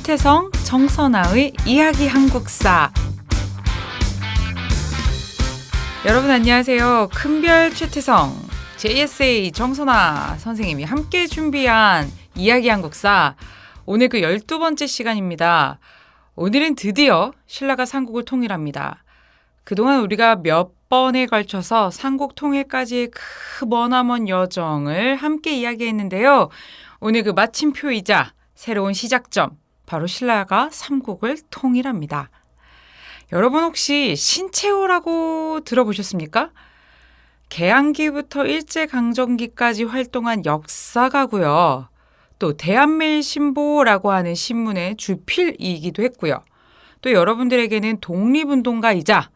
최태성, 정선아의 이야기 한국사. 여러분 안녕하세요. 큰별 최태성, JSA 정선아 선생님이 함께 준비한 이야기 한국사. 오늘 그 12번째 시간입니다. 오늘은 드디어 신라가 삼국을 통일합니다. 그동안 우리가 몇 번에 걸쳐서 삼국 통일까지의 그 머나먼 여정을 함께 이야기했는데요. 오늘 그 마침표이자 새로운 시작점, 바로 신라가 삼국을 통일합니다. 여러분 혹시 신채호라고 들어보셨습니까? 개항기부터 일제강점기까지 활동한 역사가고요. 또 대한매일신보라고 하는 신문의 주필이기도 했고요. 또 여러분들에게는 독립운동가이자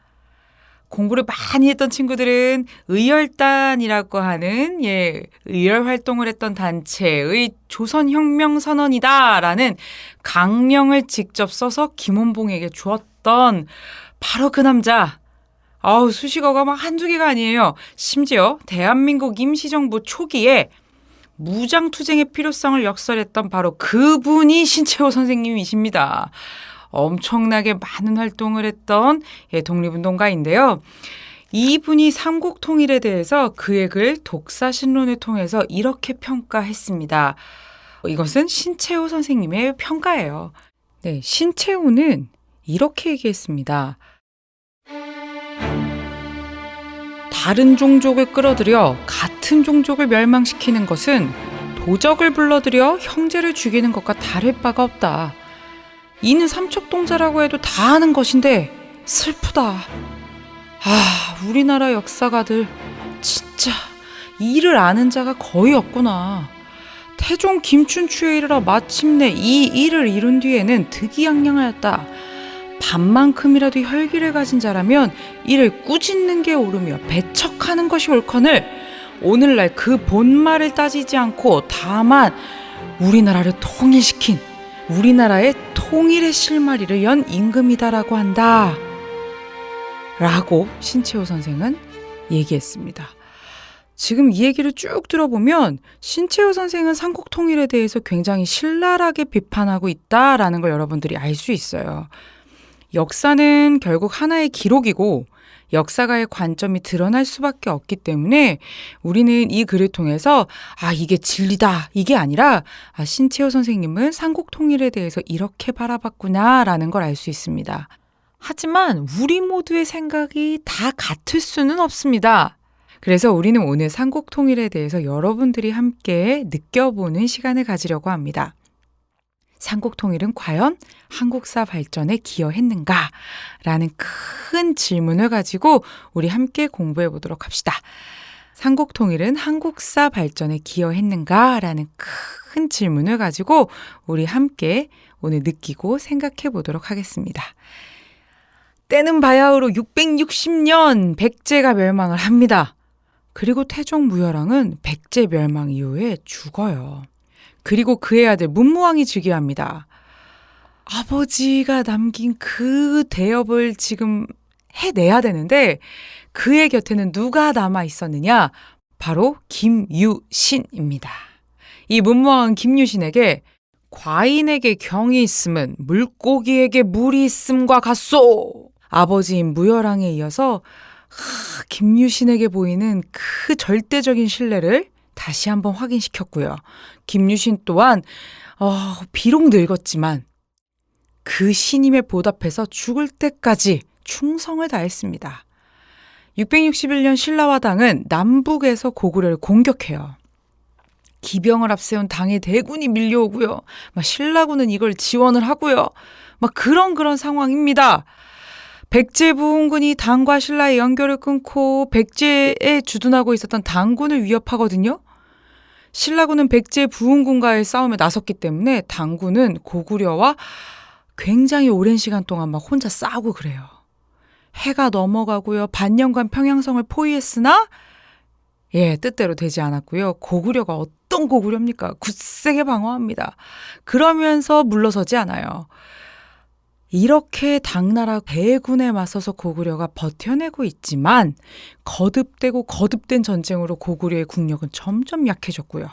공부를 많이 했던 친구들은 의열단이라고 하는 의열 활동을 했던 단체의 조선혁명선언이다라는 강령을 직접 써서 김원봉에게 주었던 바로 그 남자. 수식어가 막 한두 개가 아니에요. 심지어 대한민국 임시정부 초기에 무장투쟁의 필요성을 역설했던 바로 그분이 신채호 선생님이십니다. 엄청나게 많은 활동을 했던 독립운동가인데요. 이분이 삼국 통일에 대해서 그의 글 독사신론을 통해서 이렇게 평가했습니다. 이것은 신채호 선생님의 평가예요. 네, 신채호는 이렇게 얘기했습니다. 다른 종족을 끌어들여 같은 종족을 멸망시키는 것은 도적을 불러들여 형제를 죽이는 것과 다를 바가 없다. 이는 삼척동자라고 해도 다 아는 것인데 슬프다. 우리나라 역사가들 진짜 이를 아는 자가 거의 없구나. 태종 김춘추에 이르러 마침내 이 일을 이룬 뒤에는 득이양양하였다. 반만큼이라도 혈기를 가진 자라면 이를 꾸짖는 게 옳으며 배척하는 것이 옳거늘 오늘날 그 본말을 따지지 않고 다만 우리나라를 통일시킨 우리나라의 통일의 실마리를 연 임금이다라고 한다. 라고 신채호 선생은 얘기했습니다. 지금 이 얘기를 쭉 들어보면 신채호 선생은 삼국 통일에 대해서 굉장히 신랄하게 비판하고 있다라는 걸 여러분들이 알 수 있어요. 역사는 결국 하나의 기록이고 역사가의 관점이 드러날 수밖에 없기 때문에 우리는 이 글을 통해서 이게 진리다 이게 아니라 신채호 선생님은 삼국 통일에 대해서 이렇게 바라봤구나 라는 걸 알 수 있습니다. 하지만 우리 모두의 생각이 다 같을 수는 없습니다. 그래서 우리는 오늘 삼국 통일에 대해서 여러분들이 함께 느껴보는 시간을 가지려고 합니다. 삼국 통일은 과연 한국사 발전에 기여했는가? 라는 큰 질문을 가지고 우리 함께 공부해 보도록 합시다. 삼국 통일은 한국사 발전에 기여했는가? 라는 큰 질문을 가지고 우리 함께 오늘 느끼고 생각해 보도록 하겠습니다. 때는 바야흐로 660년 백제가 멸망을 합니다. 그리고 태종 무열왕은 백제 멸망 이후에 죽어요. 그리고 그의 아들 문무왕이 즉위합니다. 아버지가 남긴 그 대업을 지금 해내야 되는데 그의 곁에는 누가 남아 있었느냐? 바로 김유신입니다. 이 문무왕은 김유신에게 과인에게 경이 있음은 물고기에게 물이 있음과 같소. 아버지인 무열왕에 이어서 김유신에게 보이는 그 절대적인 신뢰를 다시 한번 확인시켰고요. 김유신 또한 비록 늙었지만 그 신임에 보답해서 죽을 때까지 충성을 다했습니다. 661년 신라화당은 남북에서 고구려를 공격해요. 기병을 앞세운 당의 대군이 밀려오고요. 신라군은 이걸 지원을 하고요. 그런 상황입니다. 백제 부흥군이 당과 신라의 연결을 끊고 백제에 주둔하고 있었던 당군을 위협하거든요. 신라군은 백제 부흥군과의 싸움에 나섰기 때문에 당군은 고구려와 굉장히 오랜 시간 동안 혼자 싸우고 그래요. 해가 넘어가고요. 반년간 평양성을 포위했으나 뜻대로 되지 않았고요. 고구려가 어떤 고구려입니까? 굳세게 방어합니다. 그러면서 물러서지 않아요. 이렇게 당나라 대군에 맞서서 고구려가 버텨내고 있지만 거듭되고 거듭된 전쟁으로 고구려의 국력은 점점 약해졌고요.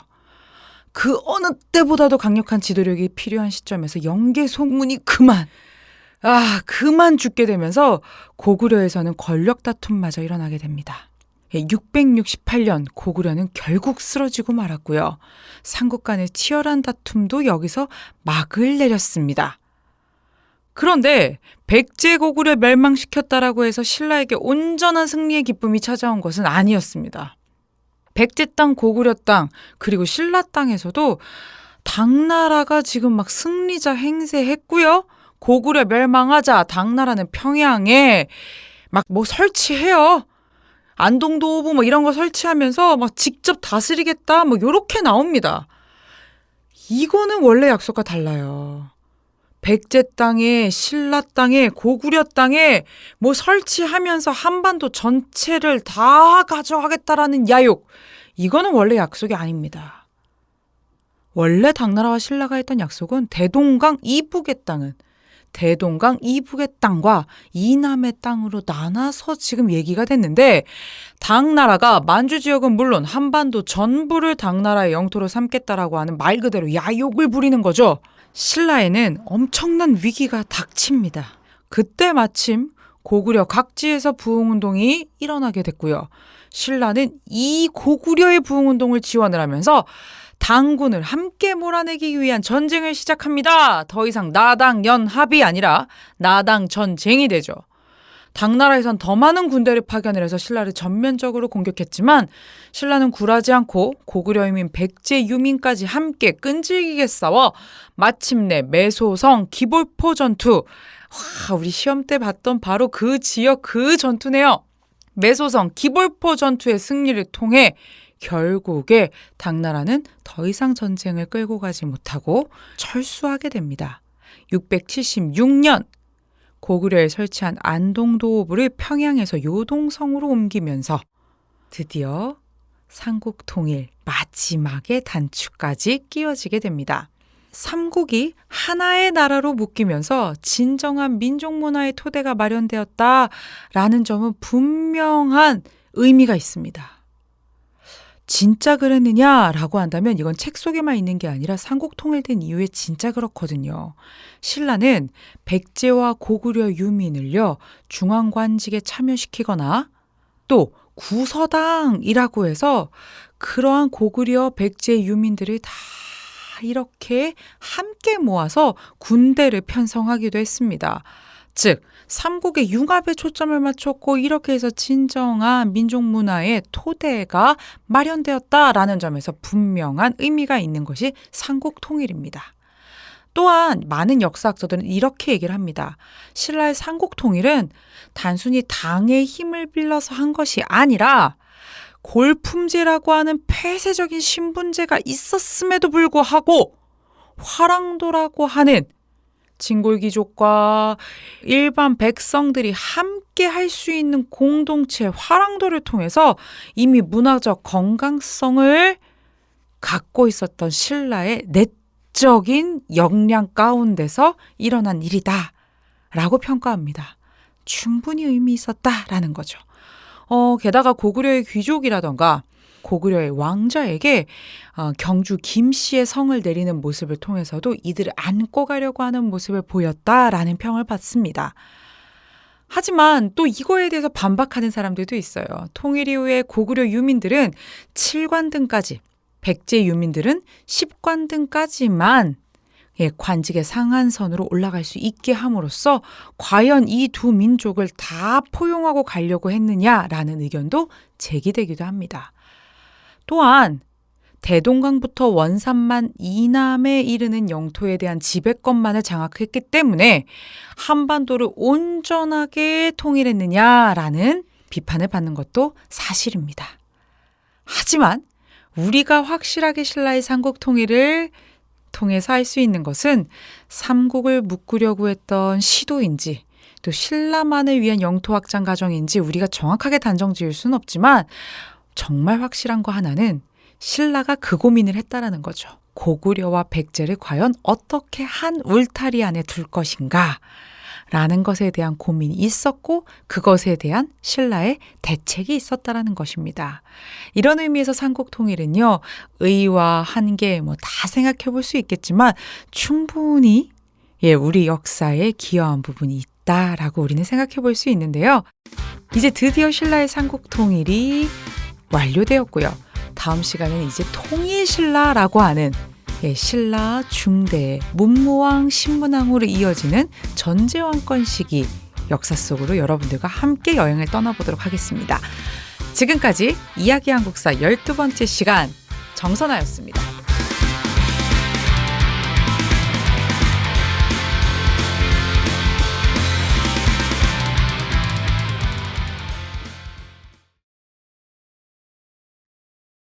그 어느 때보다도 강력한 지도력이 필요한 시점에서 영계 속문이 그만 죽게 되면서 고구려에서는 권력 다툼마저 일어나게 됩니다. 668년 고구려는 결국 쓰러지고 말았고요. 삼국 간의 치열한 다툼도 여기서 막을 내렸습니다. 그런데 백제 고구려 멸망시켰다라고 해서 신라에게 온전한 승리의 기쁨이 찾아온 것은 아니었습니다. 백제 땅, 고구려 땅, 그리고 신라 땅에서도 당나라가 지금 막 승리자 행세했고요. 고구려 멸망하자 당나라는 평양에 막 뭐 설치해요. 안동도보 뭐 이런 거 설치하면서 막 직접 다스리겠다 뭐 요렇게 나옵니다. 이거는 원래 약속과 달라요. 백제 땅에, 신라 땅에, 고구려 땅에 뭐 설치하면서 한반도 전체를 다 가져가겠다라는 야욕. 이거는 원래 약속이 아닙니다. 원래 당나라와 신라가 했던 약속은 대동강 이북의 땅과 이남의 땅으로 나눠서 지금 얘기가 됐는데, 당나라가 만주 지역은 물론 한반도 전부를 당나라의 영토로 삼겠다라고 하는 말 그대로 야욕을 부리는 거죠. 신라에는 엄청난 위기가 닥칩니다. 그때 마침 고구려 각지에서 부흥운동이 일어나게 됐고요. 신라는 이 고구려의 부흥운동을 지원을 하면서 당군을 함께 몰아내기 위한 전쟁을 시작합니다. 더 이상 나당연합이 아니라 나당전쟁이 되죠. 당나라에선 더 많은 군대를 파견을 해서 신라를 전면적으로 공격했지만 신라는 굴하지 않고 고구려 유민, 백제 유민까지 함께 끈질기게 싸워 마침내 매소성 기볼포 전투, 우리 시험 때 봤던 바로 그 지역 그 전투네요. 매소성 기볼포 전투의 승리를 통해 결국에 당나라는 더 이상 전쟁을 끌고 가지 못하고 철수하게 됩니다. 676년 고구려에 설치한 안동도호부를 평양에서 요동성으로 옮기면서 드디어 삼국 통일 마지막의 단추까지 끼워지게 됩니다. 삼국이 하나의 나라로 묶이면서 진정한 민족 문화의 토대가 마련되었다라는 점은 분명한 의미가 있습니다. 진짜 그랬느냐라고 한다면 이건 책 속에만 있는 게 아니라 삼국 통일된 이후에 진짜 그렇거든요. 신라는 백제와 고구려 유민을요 중앙관직에 참여시키거나 또 구서당이라고 해서 그러한 고구려 백제 유민들을 다 이렇게 함께 모아서 군대를 편성하기도 했습니다. 즉 삼국의 융합에 초점을 맞췄고 이렇게 해서 진정한 민족 문화의 토대가 마련되었다라는 점에서 분명한 의미가 있는 것이 삼국 통일입니다. 또한 많은 역사학자들은 이렇게 얘기를 합니다. 신라의 삼국 통일은 단순히 당의 힘을 빌려서 한 것이 아니라 골품제라고 하는 폐쇄적인 신분제가 있었음에도 불구하고 화랑도라고 하는 진골귀족과 일반 백성들이 함께 할 수 있는 공동체 화랑도를 통해서 이미 문화적 건강성을 갖고 있었던 신라의 내적인 역량 가운데서 일어난 일이다 라고 평가합니다. 충분히 의미 있었다라는 거죠. 게다가 고구려의 귀족이라던가 고구려의 왕자에게 경주 김씨의 성을 내리는 모습을 통해서도 이들을 안고 가려고 하는 모습을 보였다라는 평을 받습니다. 하지만 또 이거에 대해서 반박하는 사람들도 있어요. 통일 이후에 고구려 유민들은 7관등까지, 백제 유민들은 10관등까지만 관직의 상한선으로 올라갈 수 있게 함으로써 과연 이 두 민족을 다 포용하고 가려고 했느냐라는 의견도 제기되기도 합니다. 또한 대동강부터 원산만 이남에 이르는 영토에 대한 지배권만을 장악했기 때문에 한반도를 온전하게 통일했느냐라는 비판을 받는 것도 사실입니다. 하지만 우리가 확실하게 신라의 삼국 통일을 통해서 할 수 있는 것은 삼국을 묶으려고 했던 시도인지 또 신라만을 위한 영토 확장 과정인지 우리가 정확하게 단정 지을 수는 없지만 정말 확실한 거 하나는 신라가 그 고민을 했다라는 거죠. 고구려와 백제를 과연 어떻게 한 울타리 안에 둘 것인가 라는 것에 대한 고민이 있었고 그것에 대한 신라의 대책이 있었다라는 것입니다. 이런 의미에서 삼국통일은요. 의와 한계 다 생각해 볼 수 있겠지만 충분히 우리 역사에 기여한 부분이 있다라고 우리는 생각해 볼 수 있는데요. 이제 드디어 신라의 삼국통일이 완료되었고요. 다음 시간에는 이제 통일신라라고 하는 신라 중대 문무왕 신문왕으로 이어지는 전제왕권 시기 역사 속으로 여러분들과 함께 여행을 떠나보도록 하겠습니다. 지금까지 이야기 한국사 12번째 시간 정선아였습니다.